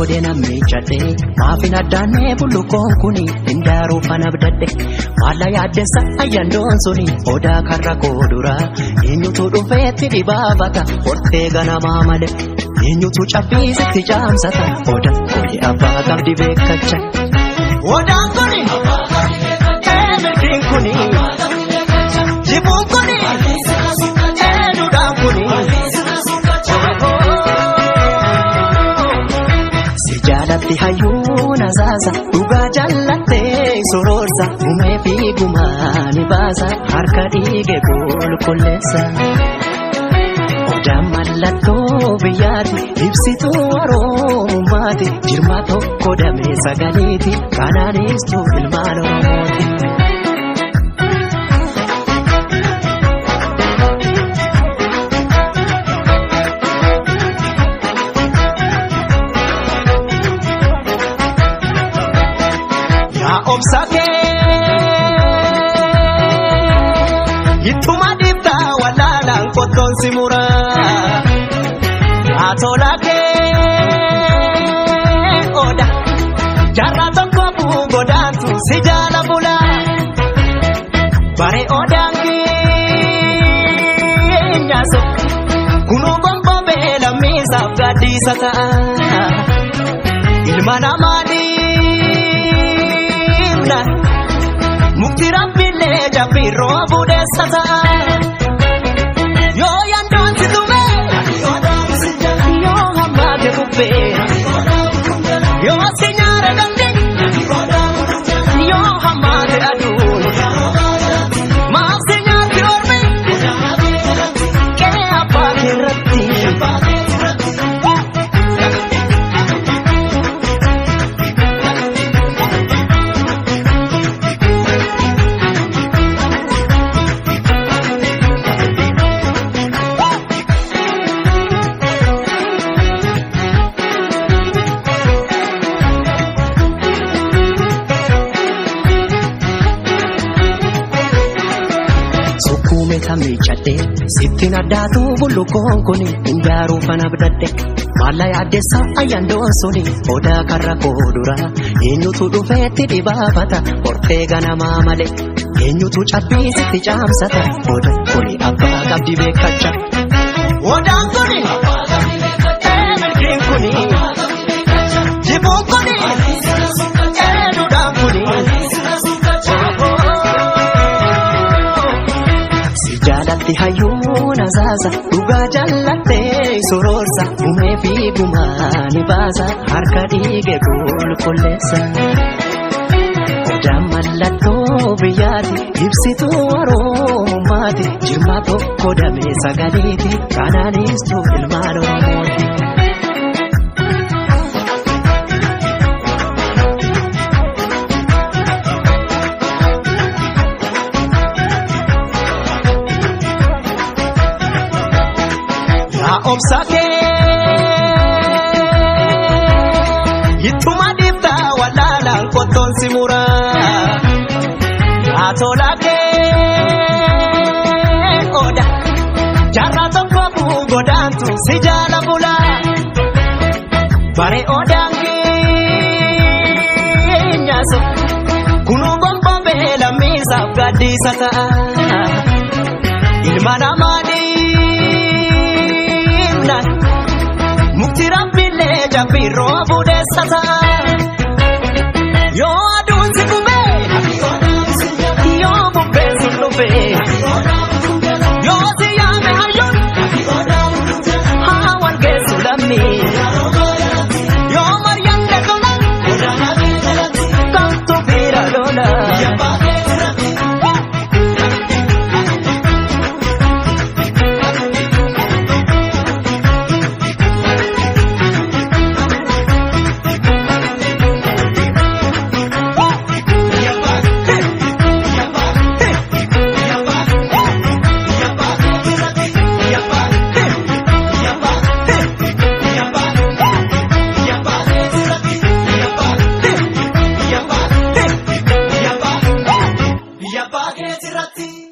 dena mechate mafina dane buluko kuni indaru fanabdade mala yadesa ayandon suni oda karra kodura enyutu dufetti dibabata horte gana mamale enyutu chapisi tijamsata oda kuni abaga dibekacha oda kuni kuni jibun kuni enuda kuni Jalatti hayuna zaza Uga jalatte sororsa Ume fi gumani baza Harka dige kulkulesa Oda mallato biyati Ibsitu aromati Jirma tokko dame sagaliti Kananistu ilmalomoti Obsake Ituma dipta walala koton simura Atolake Oda Jarra tokko bugodantu sijala bula Bare odangi Nyaso Kunu bombo bela misa gadisata Ilma namadi Mukti rabbile jabiro budesata Yo yandon situme Yo hamade kubbe Yo sinyare dandi Yo hamade adun Maaf sinyare orme Ke apa kirati Mechate sittin addaatu bullukoon kuni indaru fanabdadde mala yaadessa ayandon suni oda karra kodura eenyutu dhufetti dibabata hortee ganama male eenyutu cabbisitti caamsata oda kuni abbaa qabdi beekacha odaan kuni milkiin kuni jibuun kuni eenyudhaan kuni Jalatti hayuna zaza Uga jalatte sororsa Ume fi gumani baza Harka dige kulkulesa Oda mallato biyati Ibsitu aromati Jirma tokko dame sagaliti Kananistu ilmalomoti Obsake Ituma dipta walala koton simura Atolake Oda Jarra tokko bugodantu sijala bula Bare odangi Nyaso Kunu bombo bela misa gadisata Ilma namadi Mukti rabbile jabiro budesata Yo adun sikube Yo bubbe sulube Yo siyame hayun Hawan ke sulami Yo maryan lekola Kantu bira lola Pakai sirati